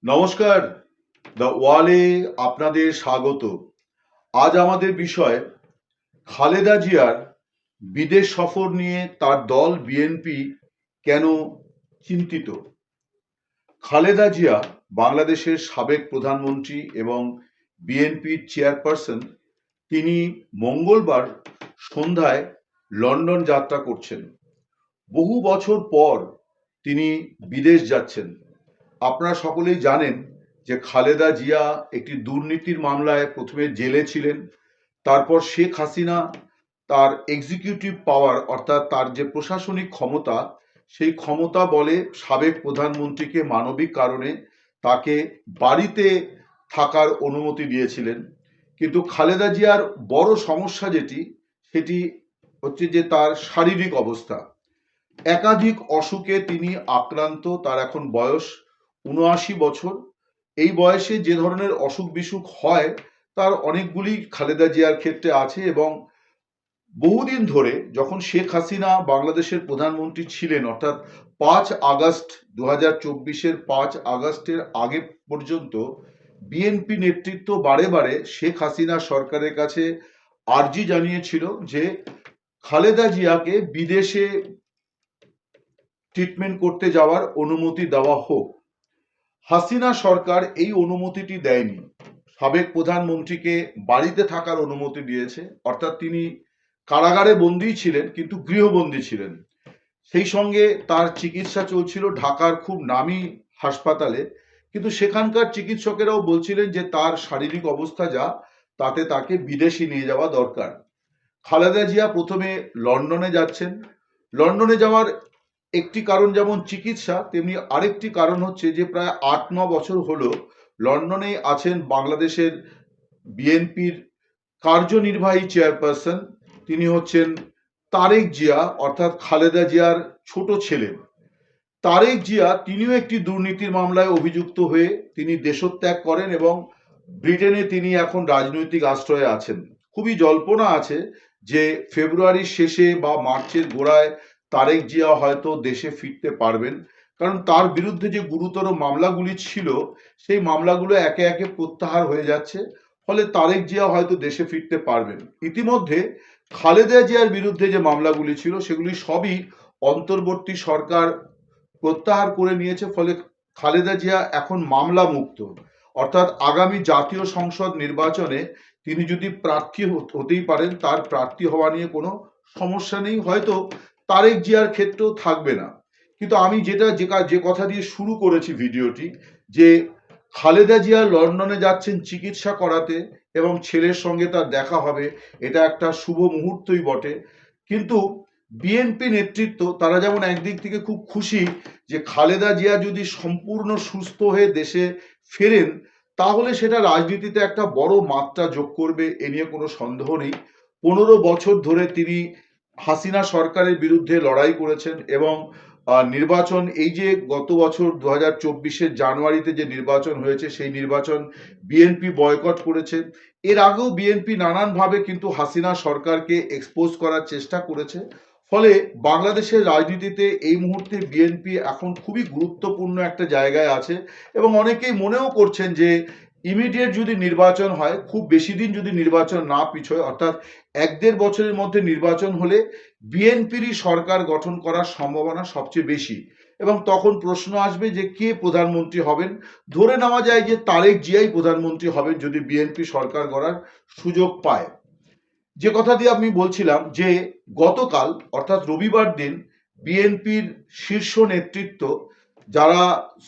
নমস্কার, দ্য ওয়ালে আপনাদের স্বাগত। আজ আমাদের বিষয় খালেদা জিয়ার বিদেশ সফর নিয়ে তার দল বিএনপি কেন চিন্তিত। খালেদা জিয়া বাংলাদেশের সাবেক প্রধানমন্ত্রী এবং বিএনপির চেয়ারপারসন। তিনি মঙ্গলবার সন্ধ্যায় লন্ডন যাত্রা করছেন। বহু বছর পর তিনি বিদেশ যাচ্ছেন। আপনারা সকলেই জানেন যে খালেদা জিয়া একটি দুর্নীতির মামলায় প্রথমে জেলে ছিলেন। তারপর শেখ হাসিনা তার এক্সিকিউটিভ পাওয়ার অর্থাৎ তার যে প্রশাসনিক ক্ষমতা, সেই ক্ষমতা বলে সাবেক প্রধানমন্ত্রীকে মানবিক কারণে তাকে বাড়িতে থাকার অনুমতি দিয়েছিলেন। কিন্তু খালেদা জিয়ার বড় সমস্যা সেটি হচ্ছে যে তার শারীরিক অবস্থা। একাধিক অসুখে তিনি আক্রান্ত। তার এখন বয়স ৭৯ বছর। এই বয়সে যে ধরনের অসুখ বিসুখ হয় তার অনেকগুলি খালেদা জিয়ার ক্ষেত্রে আছে। এবং বহুদিন ধরে যখন শেখ হাসিনা বাংলাদেশের প্রধানমন্ত্রী ছিলেন, অর্থাৎ ৫ আগস্ট ২০২৪-এর ৫ আগস্টের আগে পর্যন্ত বিএনপি নেতৃত্ব বারে বারে শেখ হাসিনা সরকারের কাছে আর্জি জানিয়েছিল যে খালেদা জিয়াকে বিদেশে ট্রিটমেন্ট করতে যাওয়ার অনুমতি দেওয়া হোক। হাসিনা সরকার এই অনুমতিটি দেয়নি। সাবেক প্রধানমন্ত্রীকে বাড়িতে থাকার অনুমতি দিয়েছে, অর্থাৎ তিনি কারাগারে বন্দী ছিলেন কিন্তু গৃহবন্দী ছিলেন। সেই সঙ্গে তার চিকিৎসা চলছিল ঢাকার খুব নামী হাসপাতালে। কিন্তু সেখানকার চিকিৎসকেরাও বলছিলেন যে তার শারীরিক অবস্থা যা, তাতে তাকে বিদেশে নিয়ে যাওয়া দরকার। খালেদা জিয়া প্রথমে লন্ডনে যাচ্ছেন। লন্ডনে যাওয়ার একটি কারণ যেমন চিকিৎসা, তেমনি আরেকটি কারণ হচ্ছে যে প্রায় ৮-৯ বছর হলো লন্ডনে আছেন বাংলাদেশের বিএনপির কার্যনির্বাহী চেয়ারপারসন। তিনি হচ্ছেন তারেক জিয়া, অর্থাৎ খালেদা জিয়ার ছোট ছেলে। তারেক জিয়া তিনিও একটি দুর্নীতির মামলায় অভিযুক্ত হয়ে তিনি দেশত্যাগ করেন এবং ব্রিটেনে তিনি এখন রাজনৈতিক আশ্রয়ে আছেন। খুবই জল্পনা আছে যে ফেব্রুয়ারির শেষে বা মার্চের গোড়ায় তারেক জিয়া হয়তো দেশে ফিরতে পারবেন, কারণ তার বিরুদ্ধে যে গুরুতর মামলাগুলি ছিল সেই মামলাগুলো একে একে প্রত্যাহার হয়ে যাচ্ছে। ফলে তারেক জিয়া হয়তো দেশে ফিরতে পারবেন। ইতিমধ্যে খালেদা জিয়ার বিরুদ্ধে যে মামলাগুলি ছিল সেগুলি সবই অন্তর্বর্তী সরকার প্রত্যাহার করে নিয়েছে। ফলে খালেদা জিয়া এখন মামলা মুক্ত। অর্থাৎ আগামী জাতীয় সংসদ নির্বাচনে তিনি যদি প্রার্থী হতেই পারেন, তার প্রার্থী হওয়া নিয়ে কোনো সমস্যা নেই। হয়তো তারেক জিয়ার ক্ষেত্রেও থাকবে না। কিন্তু আমি যে কথা দিয়ে শুরু করেছি ভিডিওটি, যে খালেদা জিয়া লন্ডনে যাচ্ছেন চিকিৎসা করাতে এবং ছেলের সঙ্গে তার দেখা হবে, এটা একটা শুভ মুহূর্তই বটে। কিন্তু বিএনপি নেতৃত্ব তারা যেমন একদিক থেকে খুব খুশি যে খালেদা জিয়া যদি সম্পূর্ণ সুস্থ হয়ে দেশে ফেরেন, তাহলে সেটা রাজনীতিতে একটা বড় মাত্রা যোগ করবে, এ নিয়ে কোনো সন্দেহ নেই। ১৫ বছর ধরে তিনি হাসিনা সরকারের বিরুদ্ধে লড়াই করেছেন এবং নির্বাচন, এই যে গত বছর ২০২৪-এর জানুয়ারিতে যে নির্বাচন হয়েছে সেই নির্বাচন বিএনপি বয়কট করেছে। এর আগেও বিএনপি নানানভাবে কিন্তু হাসিনা সরকারকে এক্সপোজ করার চেষ্টা করেছে। ফলে বাংলাদেশের রাজনীতিতে এই মুহূর্তে বিএনপি এখন খুবই গুরুত্বপূর্ণ একটা জায়গায় আছে। এবং অনেকেই মনেও করছেন যে ইমিডিয়েট যদি নির্বাচন হয়, খুব বেশি দিন যদি নির্বাচন না পিছোয়, অর্থাৎ ১-১.৫ বছরের মধ্যে নির্বাচন হলে বিএনপিরই সরকার গঠন করার সম্ভাবনা সবচেয়ে বেশি। এবং তখন প্রশ্ন আসবে যে কে প্রধানমন্ত্রী হবেন। ধরে নেওয়া যায় যে তারেক জিয়াই প্রধানমন্ত্রী হবেন যদি বিএনপি সরকার গড়ার সুযোগ পায়। যে কথা দিয়ে আমি বলছিলাম যে গতকাল অর্থাৎ রবিবার দিন বিএনপির শীর্ষ নেতৃত্ব, যারা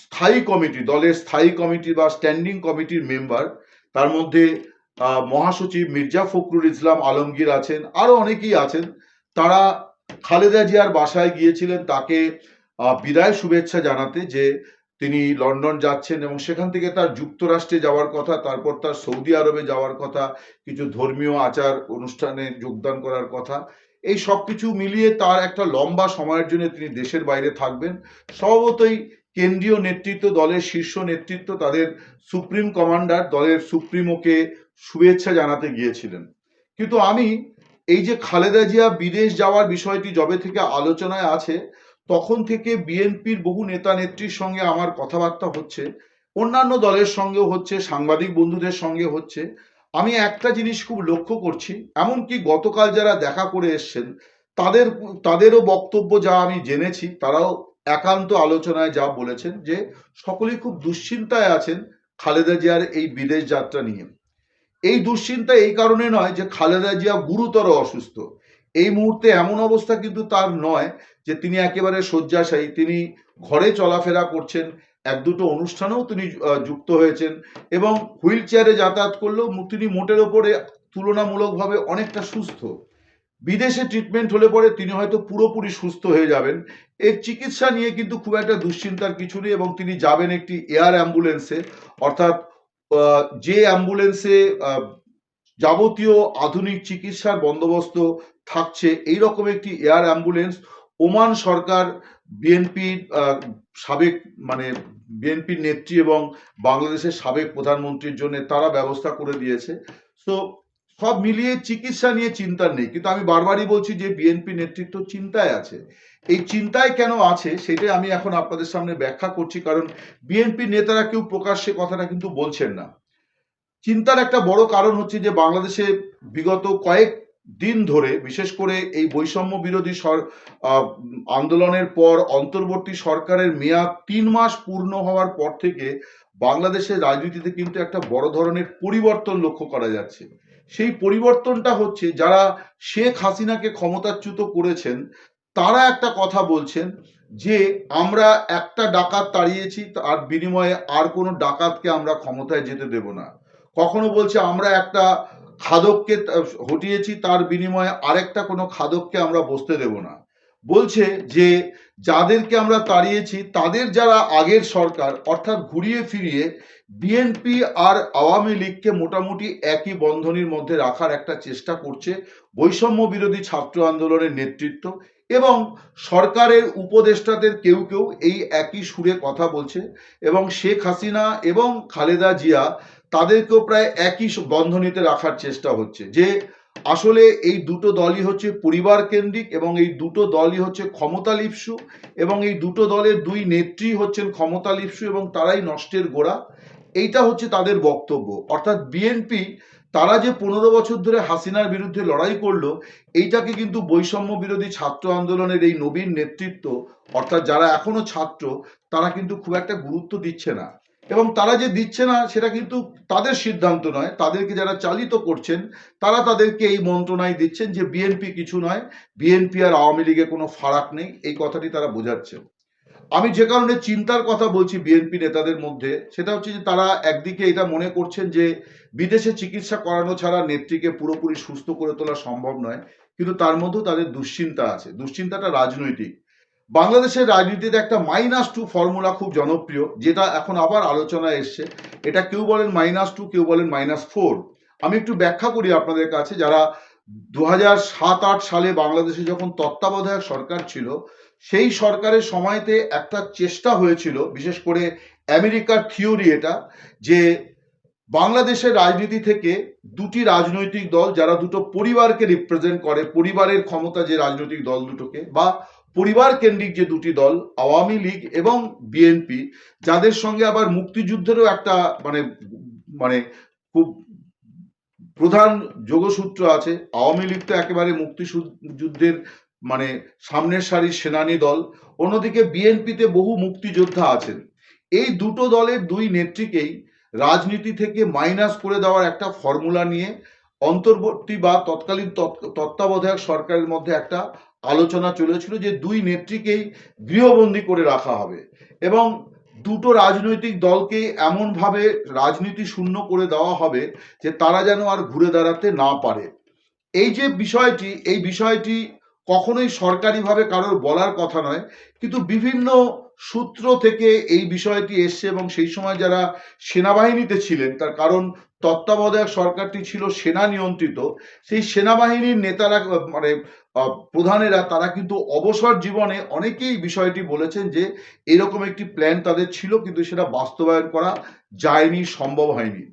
স্থায়ী কমিটি, দলের স্থায়ী কমিটি বা স্ট্যান্ডিং কমিটির মেম্বার, তার মধ্যে মহাসচিব মির্জা ফখরুল ইসলাম আলমগীর আছেন, আরো অনেকেই আছেন, তারা খালেদা জিয়ার বাসায় গিয়েছিলেন তাকে বিদায় শুভেচ্ছা জানাতে, যে তিনি লন্ডন যাচ্ছেন এবং সেখান থেকে তার যুক্তরাষ্ট্রে যাওয়ার কথা, তারপর তার সৌদি আরবে যাওয়ার কথা, কিছু ধর্মীয় আচার অনুষ্ঠানে যোগদান করার কথা। এই সব কিছু মিলিয়ে তার একটা লম্বা সময়ের জন্য তিনি দেশের বাইরে থাকবেন। স্বভাবতই কেন্দ্রীয় নেতৃত্ব, দলের শীর্ষ নেতৃত্ব, তাদের সুপ্রিম কমান্ডার, দলের সুপ্রিমোকে শুভেচ্ছা জানাতে গিয়েছিলেন। কিন্তু আমি এই যে খালেদা জিয়া বিদেশ যাওয়ার বিষয়টি যবে থেকে আলোচনায় আছে, তখন থেকে বিএনপির বহু নেতা নেত্রীর সঙ্গে আমার কথাবার্তা হচ্ছে। অন্যান্য দলের সঙ্গেও হচ্ছে, সাংবাদিক বন্ধুদের সঙ্গে হচ্ছে। আমি একটা জিনিস খুব লক্ষ্য করছি, এমনকি গতকাল যারা দেখা করে এসছেন তাদেরও বক্তব্য যা আমি জেনেছি, তারাও একান্ত আলোচনায় যা বলেছেন যে সকলেই খুব দুশ্চিন্তায় আছেন খালেদা জিয়ার এই বিদেশ যাত্রা নিয়ে। এই দুশ্চিন্তা এই কারণে নয় যে খালেদা জিয়া গুরুতর অসুস্থ। এই মুহূর্তে এমন অবস্থা কিন্তু তার নয় যে তিনি একেবারে শয্যাশায়ী। তিনি ঘরে চলাফেরা করছেন, এক দুটো অনুষ্ঠানেও তিনি যুক্ত হয়েছেন এবং হুইল চেয়ারে যাতায়াত করলেও তিনি মোটের ওপরে তুলনামূলকভাবে অনেকটা সুস্থ। বিদেশে ট্রিটমেন্ট হলে পরে তিনি হয়তো পুরোপুরি সুস্থ হয়ে যাবেন। এর চিকিৎসা নিয়ে কিন্তু খুব একটা দুশ্চিন্তার কিছু নেই এবং তিনি যাবেন একটি এয়ার অ্যাম্বুলেন্সে, অর্থাৎ যে অ্যাম্বুলেন্সে যাবতীয় আধুনিক চিকিৎসার বন্দোবস্ত থাকছে, এইরকম একটি এয়ার অ্যাম্বুলেন্স ওমান সরকার বিএনপির সাবেক মানে বিএনপির নেত্রী এবং বাংলাদেশের সাবেক প্রধানমন্ত্রীর জন্য তারা ব্যবস্থা করে দিয়েছে। সো সব মিলিয়ে চিকিৎসা নিয়ে চিন্তা নেই, কিন্তু আমি বারবারই বলছি যে বিএনপি নেতৃত্ব চিন্তায় আছে। এই চিন্তায় কেন আছে সেটাই আমি এখন আপনাদের সামনে ব্যাখ্যা করছি, কারণ বিএনপি নেতারা কেউ প্রকাশ্যে কথাটা কিন্তু বলছেন না। চিন্তার একটা বড় কারণ হচ্ছে যে বাংলাদেশে বিগত কয়েক দিন ধরে, বিশেষ করে এই বৈষম্য বিরোধী আন্দোলনের পর অন্তর্বর্তী সরকারের মেয়াদ ৩ মাস পূর্ণ হওয়ার পর থেকে বাংলাদেশের রাজনীতিতে কিন্তু একটা বড় ধরনের পরিবর্তন লক্ষ্য করা যাচ্ছে। সেই পরিবর্তনটা হচ্ছে, যারা শেখ হাসিনাকে ক্ষমতাচ্যুত করেছেন তারা একটা কথা বলছেন যে আমরা একটা ডাকাত তাড়িয়েছি, তার বিনিময়ে আর কোনো ডাকাতকে আমরা ক্ষমতায় যেতে দেব না। কখনো বলছে আমরা একটা খাদককে হটিয়েছি, তার বিনিময়ে আরেকটা কোনো খাদককে আমরা বসতে দেব না। বলছে যে যাদেরকে আমরা তাড়িয়েছি তাদের যারা আগের সরকার, অর্থাৎ ঘুরিয়ে ফিরিয়ে বিএনপি আর আওয়ামী লীগকে মোটামুটি একই বন্ধনীর মধ্যে রাখার একটা চেষ্টা করছে বৈষম্য বিরোধী ছাত্র আন্দোলনের নেতৃত্ব, এবং সরকারের উপদেষ্টাদের কেউ কেউ এই একই সুরে কথা বলছে এবং শেখ হাসিনা এবং খালেদা জিয়া তাদেরকেও প্রায় একই বন্ধনীতে রাখার চেষ্টা হচ্ছে। যে আসলে এই দুটো দলই হচ্ছে পরিবার কেন্দ্রিক এবং এই দুটো দলই হচ্ছে ক্ষমতালিপ্সু এবং এই দুটো দলের দুই নেত্রী হচ্ছেন ক্ষমতালিপ্সু এবং তারাই নষ্টের গোড়া। এইটা হচ্ছে তাদের বক্তব্য। অর্থাৎ বিএনপি তারা যে 15 বছর ধরে হাসিনার বিরুদ্ধে লড়াই করলো, এইটাকে কিন্তু বৈষম্য বিরোধী ছাত্র আন্দোলনের এই নবীন নেতৃত্ব, অর্থাৎ যারা এখনো ছাত্র, তারা কিন্তু খুব একটা গুরুত্ব দিচ্ছে না। এবং তারা যে দিচ্ছে না সেটা কিন্তু তাদের সিদ্ধান্ত নয়, তাদেরকে যারা চালিত করছেন তারা তাদেরকে এই মন্ত্রণাই দিচ্ছেন যে বিএনপি কিছু নয়, বিএনপি আর আওয়ামী লীগে কোনো ফারাক নেই, এই কথাটি তারা বোঝাচ্ছেন। আমি যে কারণে চিন্তার কথা বলছি বিএনপি নেতাদের মধ্যে, সেটা হচ্ছে যে তারা একদিকে এটা মনে করছেন যে বিদেশে চিকিৎসা করানো ছাড়া নেত্রীকে পুরোপুরি সুস্থ করে তোলা সম্ভব নয়, কিন্তু তার মধ্যেও তাদের দুশ্চিন্তা আছে। দুশ্চিন্তাটা রাজনৈতিক। বাংলাদেশের রাজনীতিতে একটা -2 ফর্মুলা খুব জনপ্রিয়, যেটা এখন আবার আলোচনায় এসছে। এটা কেউ বলেন -2, কেউ বলেন -4। আমি একটু ব্যাখ্যা করি আপনাদের কাছে। যারা 2007-8 সালে বাংলাদেশে যখন তত্ত্বাবধায়ক সরকার ছিল, সেই সরকারের সময়তে একটা চেষ্টা হয়েছিল, বিশেষ করে আমেরিকার থিওরি এটা, যে বাংলাদেশের রাজনীতি থেকে দুটি রাজনৈতিক দল যারা দুটো পরিবারকে রিপ্রেজেন্ট করে, পরিবারের ক্ষমতা যে রাজনৈতিক দল দুটোকে, বা পরিবার কেন্দ্রিক যে দুটি দল আওয়ামী লীগ এবং বিএনপি, যাদের সঙ্গে আবার মুক্তিযুদ্ধেরও একটা মানে মানে খুব প্রধান যোগসূত্র আছে। আওয়ামী লীগ তো একেবারে মুক্তিযুদ্ধের মানে সামনের সারির সেনানী দল, অন্যদিকে বিএনপিতে বহু মুক্তিযোদ্ধা আছেন। এই দুটো দলের দুই নেত্রীকেই রাজনীতি থেকে মাইনাস করে দেওয়ার একটা ফর্মুলা নিয়ে অন্তর্বর্তী বা তৎকালীন তত্ত্বাবধায়ক সরকারের মধ্যে একটা আলোচনা চলেছিল যে দুই নেত্রীকেই গৃহবন্দী করে রাখা হবে এবং দুটো রাজনৈতিক দলকে এমনভাবে রাজনীতি শূন্য করে দেওয়া হবে যে তারা যেন আর ঘুরে দাঁড়াতে না পারে। এই যে বিষয়টি, এই বিষয়টি কখনোই সরকারিভাবে কারোর বলার কথা নয়, কিন্তু বিভিন্ন সূত্র থেকে এই বিষয়টি এসছে এবং সেই সময় যারা সেনাবাহিনীতে ছিলেন, তার কারণ তত্ত্বাবধায়ক সরকারটি ছিল সেনা নিয়ন্ত্রিত, সেই সেনাবাহিনীর নেতারা মানে প্রধানেরা তারা কিন্তু অবসর জীবনে অনেকেই বিষয়টি বলেছেন যে এরকম একটি প্ল্যান তাদের ছিল, কিন্তু সেটা বাস্তবায়ন করা যায়নি, সম্ভব হয়নি।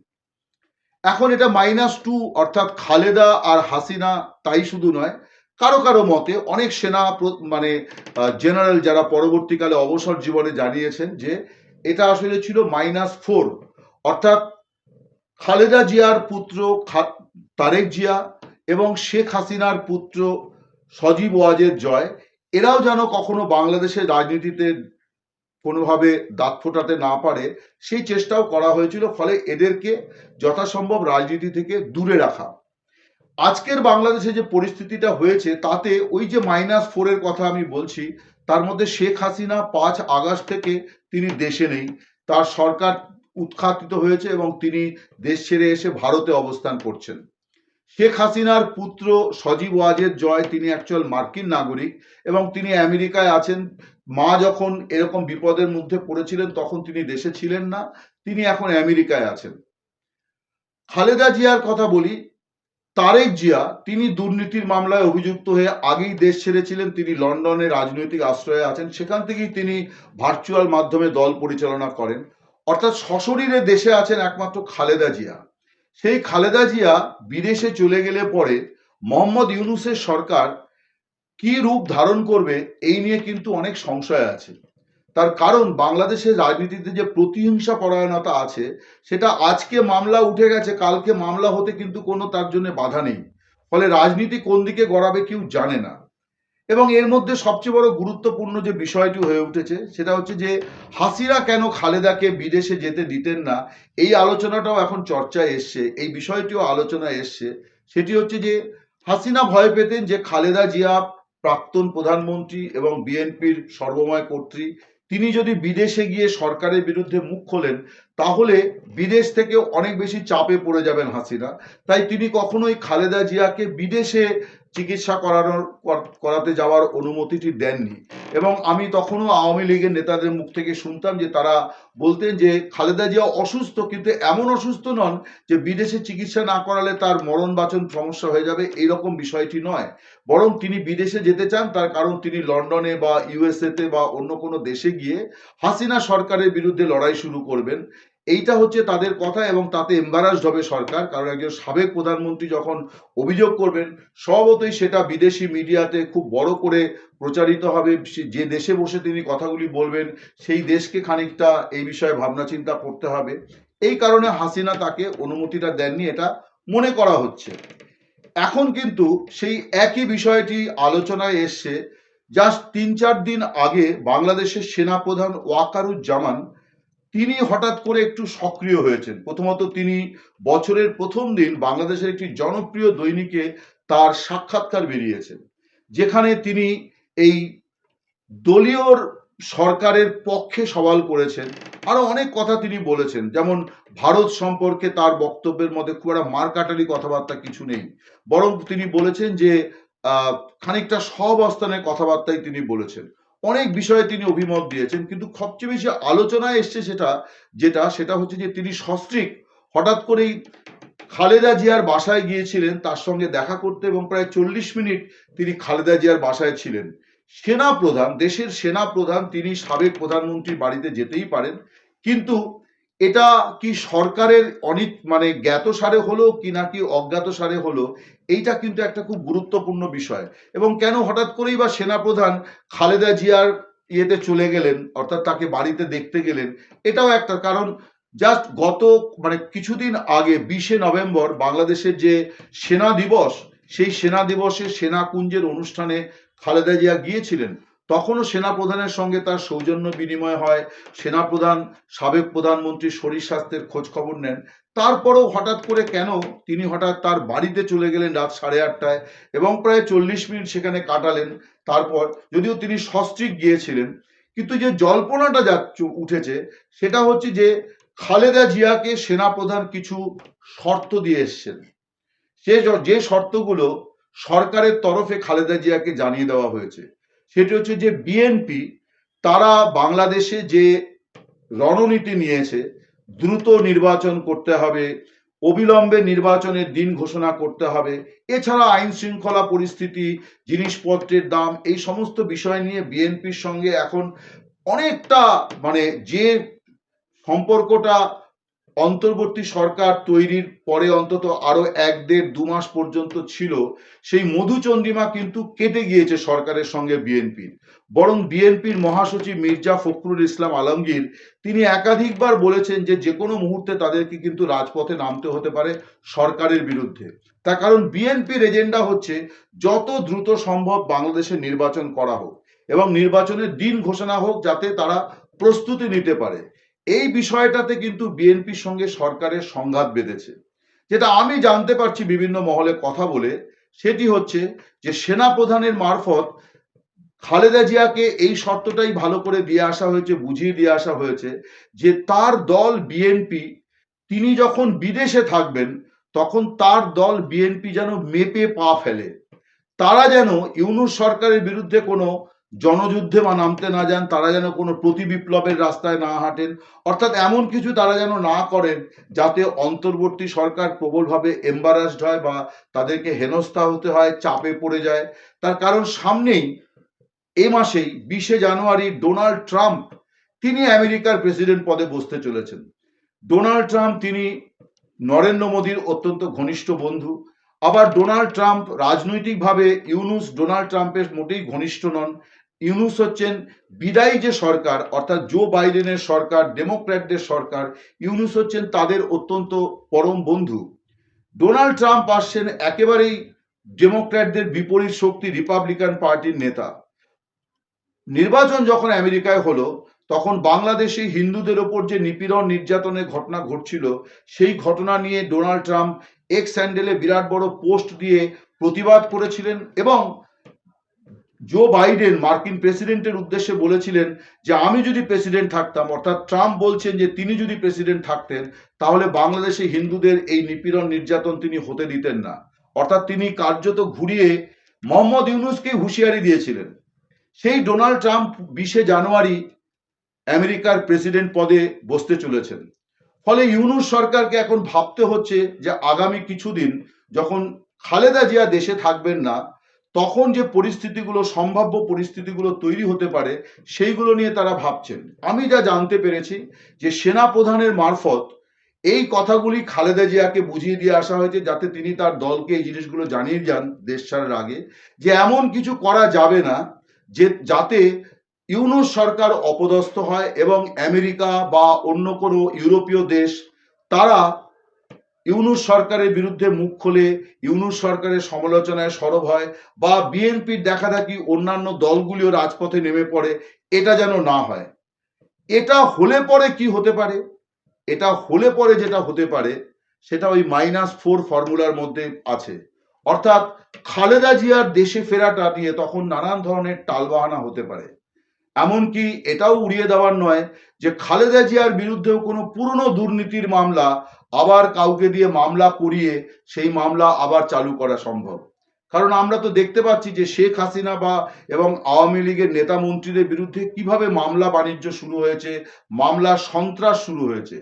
এখন এটা -2, অর্থাৎ খালেদা আর হাসিনা তাই শুধু নয়, কারো কারো মতে অনেক সেনা মানে জেনারেল যারা পরবর্তীকালে অবসর জীবনে জানিয়েছেন যে এটা আসলে ছিল -4, অর্থাৎ খালেদা জিয়ার পুত্র তারেক জিয়া এবং শেখ হাসিনার পুত্র সজীব ওয়াজেদ জয়, এরাও যেন কখনো বাংলাদেশের রাজনীতিতে কোনোভাবে দাঁত ফোটাতে না পারে সেই চেষ্টাও করা হয়েছিল, ফলে এদেরকে যথাসম্ভব রাজনীতি থেকে দূরে রাখা। আজকের বাংলাদেশে যে পরিস্থিতিটা হয়েছে তাতে ওই যে -4-এর কথা আমি বলছি, তার মধ্যে শেখ হাসিনা 5 আগস্ট থেকে তিনি দেশে নেই, তার সরকার উৎখাতিত হয়েছে এবং তিনি দেশ ছেড়ে এসে ভারতে অবস্থান করছেন। শেখ হাসিনার পুত্র সজীব ওয়াজেদ জয়, তিনি অ্যাকচুয়াল মার্কিন নাগরিক এবং তিনি আমেরিকায় আছেন। মা যখন এরকম বিপদের মধ্যে পড়েছিলেন তখন তিনি দেশে ছিলেন না, তিনি এখন আমেরিকায় আছেন। খালেদা জিয়ার কথা বলি, তারেক জিয়া তিনি দুর্নীতির মামলায় অভিযুক্ত হয়ে আগেই দেশ ছেড়েছিলেন, তিনি লন্ডনে রাজনৈতিক আশ্রয়ে আছেন, সেখান থেকেই তিনি ভার্চুয়াল মাধ্যমে দল পরিচালনা করেন। অর্থাৎ সশরীরে দেশে আছেন একমাত্র খালেদা জিয়া। সেই খালেদা জিয়া বিদেশে চলে গেলে পরে মোহাম্মদ ইউনূসের সরকার কি রূপ ধারণ করবে এই নিয়ে কিন্তু অনেক সংশয় আছে। তার কারণ বাংলাদেশের রাজনীতিতে যে প্রতিহিংসা পরায়ণতা আছে, সেটা আজকে মামলা উঠে গেছে, কালকে মামলা হতে কিন্তু কোনো তার জন্য বাধা নেই। ফলে রাজনীতি কোন দিকে গড়াবে কেউ জানে না। এবং এর মধ্যে সবচেয়ে বড় গুরুত্বপূর্ণ যে বিষয়টি হয়ে উঠেছে সেটা হচ্ছে যে হাসিনা কেন খালেদাকে বিদেশে যেতে দিতেন না, এই আলোচনাটাও এখন চর্চায় এসছে, এই বিষয়টিও আলোচনায় এসছে। সেটি হচ্ছে যে হাসিনা ভয় পেতেন যে খালেদা জিয়া প্রাক্তন প্রধানমন্ত্রী এবং বিএনপির সর্বময় কর্ত্রী, তিনি যদি বিদেশে গিয়ে সরকারের বিরুদ্ধে মুখ খোলেন তাহলে বিদেশ থেকে অনেক বেশি চাপে পড়ে যাবেন হাসিনা। তাই তিনি কখনোই খালেদা জিয়াকে বিদেশে চিকিৎসা করাতে যাওয়ার অনুমতিটি দেননি। এবং আমি তখনও আওয়ামী লীগের নেতাদের মুখ থেকে শুনতাম যে তারা বলতেন যে খালেদা জিয়া অসুস্থ, কিন্তু এমন অসুস্থ নন যে বিদেশে চিকিৎসা না করালে তার মরণ বাঁচন সমস্যা হয়ে যাবে, এইরকম বিষয়টি নয়। বরং তিনি বিদেশে যেতে চান, তার কারণ তিনি লন্ডনে বা ইউএসএতে বা অন্য কোনো দেশে গিয়ে হাসিনা সরকারের বিরুদ্ধে লড়াই শুরু করবেন। এইটা হচ্ছে তাদের কথা এবং তাতে এম্বারাসড হবে সরকার, কারণ একজন সাবেক প্রধানমন্ত্রী যখন অভিযোগ করবেন স্বভাবতই সেটা বিদেশি মিডিয়াতে খুব বড় করে প্রচারিত হবে। যে দেশে বসে তিনি কথাগুলি বলবেন সেই দেশকে খানিকটা এই বিষয়ে ভাবনা চিন্তা করতে হবে। এই কারণে হাসিনা তাকে অনুমতিটা দেননি, এটা মনে করা হচ্ছে। এখন কিন্তু সেই একই বিষয়টি আলোচনায় এসছে। জাস্ট 3-4 দিন আগে বাংলাদেশের সেনাপ্রধান ওয়াকারুজ্জামান তিনি হঠাৎ করে একটু সক্রিয় হয়েছেন। প্রথমত তিনি বছরের প্রথম দিন বাংলাদেশের একটি জনপ্রিয় দৈনিকে তার সাক্ষাৎকার বেরিয়েছে, যেখানে তিনি এই দলীয় সরকারের পক্ষে সওয়াল করেছেন, আরো অনেক কথা তিনি বলেছেন। যেমন ভারত সম্পর্কে তার বক্তব্যের মধ্যে খুব একটা মারকাটারি কথাবার্তা কিছু নেই, বরং তিনি বলেছেন যে খানিকটা সহাবস্থানের কথাবার্তাই তিনি বলেছেন। অনেক বিষয়ে তিনি অভিমত দিয়েছেন, কিন্তু সবচেয়ে বেশি আলোচনায় এসছে সেটা হচ্ছে যে তিনি সস্ত্রীক হঠাৎ করেই খালেদা জিয়ার বাসায় গিয়েছিলেন তার সঙ্গে দেখা করতে এবং প্রায় 40 মিনিট তিনি খালেদা জিয়ার বাসায় ছিলেন। সেনা প্রধান, দেশের সেনা প্রধান, তিনি সাবেক প্রধানমন্ত্রীর বাড়িতে যেতেই পারেন, কিন্তু এটা কি সরকারের জ্ঞাতসারে হলো কি নাকি অজ্ঞাতসারে হলো, এইটা কিন্তু একটা খুব গুরুত্বপূর্ণ বিষয়। এবং কেন হঠাৎ করেই বা সেনা প্রধান খালেদা জিয়ার ইয়েতে চলে গেলেন, অর্থাৎ তাকে বাড়িতে দেখতে গেলেন, এটাও একটা কারণ। জাস্ট গত কিছুদিন আগে 20শে নভেম্বর বাংলাদেশের যে সেনা দিবস, সেই সেনা দিবসে সেনাকুঞ্জের অনুষ্ঠানে খালেদা জিয়া গিয়েছিলেন। তখনও সেনা প্রধানের সঙ্গে তার সৌজন্য বিনিময় হয়, সেনাপ্রধান সাবেক প্রধানমন্ত্রীর শরীর স্বাস্থ্যের খোঁজ খবর নেন। তারপরেও হঠাৎ করে কেন তিনি হঠাৎ তার বাড়িতে চলে গেলেন রাত 8:30টায় এবং প্রায় 40 মিনিট সেখানে কাটালেন। তারপর যদিও তিনি সস্ত্রীক গিয়েছিলেন, কিন্তু যে জল্পনাটা উঠেছে সেটা হচ্ছে যে খালেদা জিয়াকে সেনাপ্রধান কিছু শর্ত দিয়ে এসছেন। যে শর্তগুলো সরকারের তরফে খালেদা জিয়াকে জানিয়ে দেওয়া হয়েছে সেটি হচ্ছে যে বিএনপি তারা বাংলাদেশে যে রণনীতি নিয়েছে, দ্রুত নির্বাচন করতে হবে, অবিলম্বে নির্বাচনের দিন ঘোষণা করতে হবে, এছাড়া আইন শৃঙ্খলা পরিস্থিতি, জিনিসপত্রের দাম, এই সমস্ত বিষয় নিয়ে বিএনপির সঙ্গে এখন অনেকটা যে সম্পর্কটা অন্তর্বর্তী সরকার তৈরির পরে অন্তত আরো 1-1.5-2 মাস পর্যন্ত ছিল, সেই মধুচন্দ্রিমা কিন্তু কেটে গিয়েছে সরকারের সঙ্গে বিএনপির। বরং বিএনপির মহাসচিব মির্জা ফখরুল ইসলাম আলমগীর তিনি একাধিকবার বলেছেন যে কোনো মুহূর্তে তাদেরকে কিন্তু রাজপথে নামতে হতে পারে সরকারের বিরুদ্ধে। তার কারণ বিএনপির এজেন্ডা হচ্ছে যত দ্রুত সম্ভব বাংলাদেশে নির্বাচন করা হোক এবং নির্বাচনের দিন ঘোষণা হোক, যাতে তারা প্রস্তুতি নিতে পারে। এই বিষয়টাতে কিন্তু বিএনপির সঙ্গে সরকারের সংঘাত বেঁধেছে। যেটা আমি জানতে পারছি বিভিন্ন মহলে কথা বলে, সেটি হচ্ছে যে সেনাপ্রধানের মারফত খালেদা জিয়াকে এই শর্তটাই ভালো করে দিয়ে আসা হয়েছে, বুঝিয়ে দিয়ে আসা হয়েছে যে তার দল বিএনপি তিনি যখন বিদেশে থাকবেন তখন তার দল বিএনপি যেন মেপে পা ফেলে, তারা যেন ইউনূস সরকারের বিরুদ্ধে কোনো জনযুদ্ধে বা নামতে না যান, তারা যেন কোনো প্রতি বিপ্লবের রাস্তায় না হাঁটেন, অর্থাৎ এমন কিছু তারা যেন না করেন যাতে অন্তর্বর্তী সরকার প্রবলভাবে এম্বারাসড হয় বা তাদেরকে হেনস্থা হতে হয়, চাপে পড়ে যায়। তার কারণ সামনেই এই মাসেই 20শে জানুয়ারি ডোনাল্ড ট্রাম্প তিনি আমেরিকার প্রেসিডেন্ট পদে বসতে চলেছেন। ডোনাল্ড ট্রাম্প তিনি নরেন্দ্র মোদীর অত্যন্ত ঘনিষ্ঠ বন্ধু। আবার ডোনাল্ড ট্রাম্প রাজনৈতিকভাবে ডোনাল্ড ট্রাম্পের মোটেই ঘনিষ্ঠ নন। ইউনূস হচ্ছেন বিদায়ী যে সরকার, অর্থাৎ জো বাইডেনের সরকার, ডেমোক্র্যাটদের সরকার, ইউনূস হচ্ছেন তাদের অত্যন্ত পরম বন্ধু। ডোনাল্ড ট্রাম্প আসছেন একেবারেই ডেমোক্র্যাটদের বিপরীত শক্তি, রিপাবলিকান পার্টির নেতা। নির্বাচন যখন আমেরিকায় হলো তখন বাংলাদেশে হিন্দুদের ওপর যে নিপীড়ন নির্যাতনের ঘটনা ঘটছিল, সেই ঘটনা নিয়ে ডোনাল্ড ট্রাম্প এক্স হ্যান্ডেলে বিরাট বড় পোস্ট দিয়ে প্রতিবাদ করেছিলেন এবং জো বাইডেন মার্কিন প্রেসিডেন্টের উদ্দেশ্যে বলেছিলেন যে আমি যদি প্রেসিডেন্ট থাকতাম, অর্থাৎ ট্রাম্প বলছেন যে তিনি যদি প্রেসিডেন্ট থাকতেন তাহলে বাংলাদেশে হিন্দুদের এই নিপীড়ন নির্যাতন তিনি হতে দিতেন না। অর্থাৎ তিনি কার্যত ঘুরিয়ে মোহাম্মদ ইউনূসকে হুঁশিয়ারি দিয়েছিলেন। সেই ডোনাল্ড ট্রাম্প 20শে জানুয়ারি আমেরিকার প্রেসিডেন্ট পদে বসতে চলেছেন। ফলে ইউনূস সরকারকে এখন ভাবতে হচ্ছে যে আগামী কিছুদিন যখন খালেদা জিয়া দেশে থাকবেন না, তখন যে পরিস্থিতিগুলো, সম্ভাব্য পরিস্থিতিগুলো তৈরি হতে পারে, সেইগুলো নিয়ে তারা ভাবছেন। আমি যা জানতে পেরেছি যে সেনা প্রধানের মারফত এই কথাগুলি খালেদা জিয়াকে বুঝিয়ে দিয়ে আসা হয়েছে, যাতে তিনি তার দলকে এই জিনিসগুলো জানিয়ে যান দেশ ছাড়ার আগে, যে এমন কিছু করা যাবে না যে যাতে ইউনূস সরকার অপদস্থ হয় এবং আমেরিকা বা অন্য কোনো ইউরোপীয় দেশ তারা ইউনূস সরকারের বিরুদ্ধে মুখ খোলে, ইউনূস সরকারের সমালোচনায় সরব হয় বা বিএনপির দেখাদেখি অন্যান্য দলগুলিও রাজপথে নেমে পড়ে, এটা যেন না হয়। এটা হলে পরে কি হতে পারে? এটা হলে পরে যেটা হতে পারে সেটা ওই -4 ফর্মুলার মধ্যে আছে। অর্থাৎ খালেদা জিয়ার দেশে ফেরাটা নিয়ে তখন নানান ধরনের টালবাহানা হতে পারে। এমনকি এটাও উড়িয়ে দেওয়ার নয় যে খালেদা জিয়ার বিরুদ্ধেও কোনো পুরনো দুর্নীতির মামলা আবার কাউকে দিয়ে মামলা করিয়ে সেই মামলা আবার চালু করা সম্ভব। কারণ আমরা তো দেখতে পাচ্ছি যে শেখ হাসিনা এবং আওয়ামী লীগের নেতা মন্ত্রীদের বিরুদ্ধে কিভাবে মামলা বাণিজ্য শুরু হয়েছে, মামলার সন্ত্রাস শুরু হয়েছে।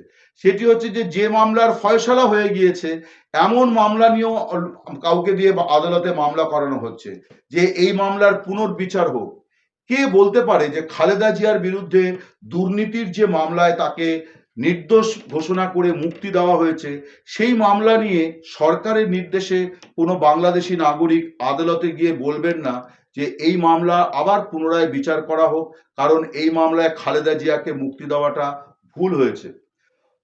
সেটি হচ্ছে যে মামলার ফয়সালা হয়ে গিয়েছে এমন মামলা নিয়েও কাউকে দিয়ে আদালতে মামলা করানো হচ্ছে যে এই মামলার পুনর্বিচার হোক। কে বলতে পারে যে খালেদা জিয়ার বিরুদ্ধে দুর্নীতির যে মামলায় তাকে নির্দোষ ঘোষণা করে মুক্তি দেওয়া হয়েছে, সেই মামলা নিয়ে সরকারের নির্দেশে কোনো বাংলাদেশি নাগরিক আদালতে গিয়ে বলবেন না যে এই মামলা আবার পুনরায় বিচার করা হোক, কারণ এই মামলায় খালেদা জিয়াকে মুক্তি দেওয়াটা ভুল হয়েছে।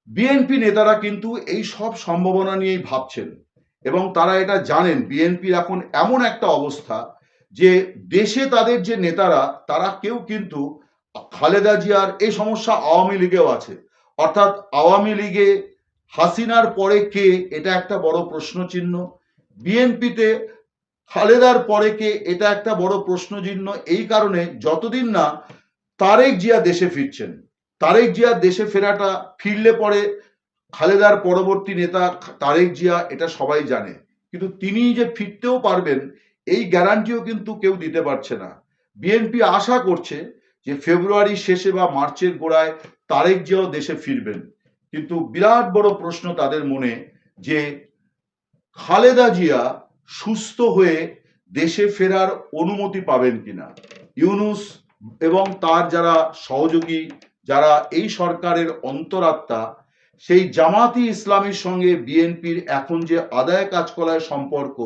বিএনপি নেতারা কিন্তু এই সব সম্ভাবনা নিয়েই ভাবছেন এবং তারা এটা জানেন বিএনপির এখন এমন একটা অবস্থা যে দেশে তাদের যে নেতারা তারা কেউ কিন্তু খালেদা জিয়ার এই সমস্যা আওয়ামী লীগেও আছে। অর্থাৎ আওয়ামী লীগে হাসিনার পরে কে, এটা একটা বড় প্রশ্ন চিহ্ন। বিএনপিতে খালেদার পরে কে, এটা একটা বড় প্রশ্ন চিহ্ন। এই কারণে যতদিন না তারেক জিয়া দেশে ফিরছেন, তারেক জিয়া দেশে ফিরলে পরে খালেদার পরবর্তী নেতা তারেক জিয়া, এটা সবাই জানে, কিন্তু তিনি যে ফিরতেও পারবেন এই গ্যারান্টিও কিন্তু কেউ দিতে পারছে না। বিএনপি আশা করছে যে ফেব্রুয়ারি শেষে বা মার্চের গোড়ায় তারেক জিয়াও দেশে ফিরবেন, কিন্তু বিরাট বড় প্রশ্ন তাদের মনে যে খালেদা জিয়া সুস্থ হয়ে দেশে ফেরার অনুমতি পাবেন কিনা। ইউনূস এবং তার যারা সহযোগী, যারা এই সরকারের অন্তরাত্মা, সেই জামাতি ইসলামীর সঙ্গে বিএনপির এখন যে আদায় কাজকলায় সম্পর্ক,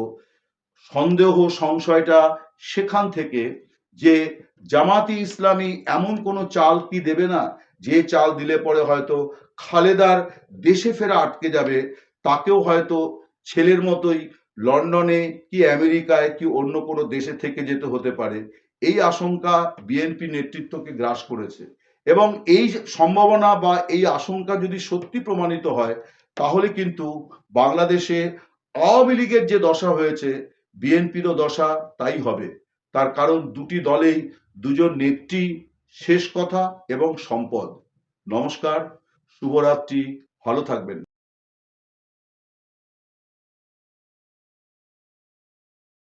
সন্দেহ সংশয়টা সেখান থেকে যে জামাতি ইসলামী এমন কোনো চাল কি দেবে না যে চাল দিলে পরে হয়তো খালেদার দেশে ফেরা আটকে যাবে, তাকেও হয়তো ছেলের মতোই লন্ডনে কি আমেরিকায় কি অন্য কোনো দেশে থেকে যেতে হতে পারে, এই আশঙ্কা বিএনপি নেতৃত্বকে গ্রাস করেছে। এবং এই সম্ভাবনা বা এই আশঙ্কা যদি সত্যি প্রমাণিত হয়, তাহলে কিন্তু বাংলাদেশে আওয়ামী লীগের যে দশা হয়েছে বিএনপিরও দশা তাই হবে। তার কারণ দুটি দলেই দুজন নেত্রী শেষ কথা এবং সম্পদ। নমস্কার, শুভরাত্রি, ভালো থাকবেন।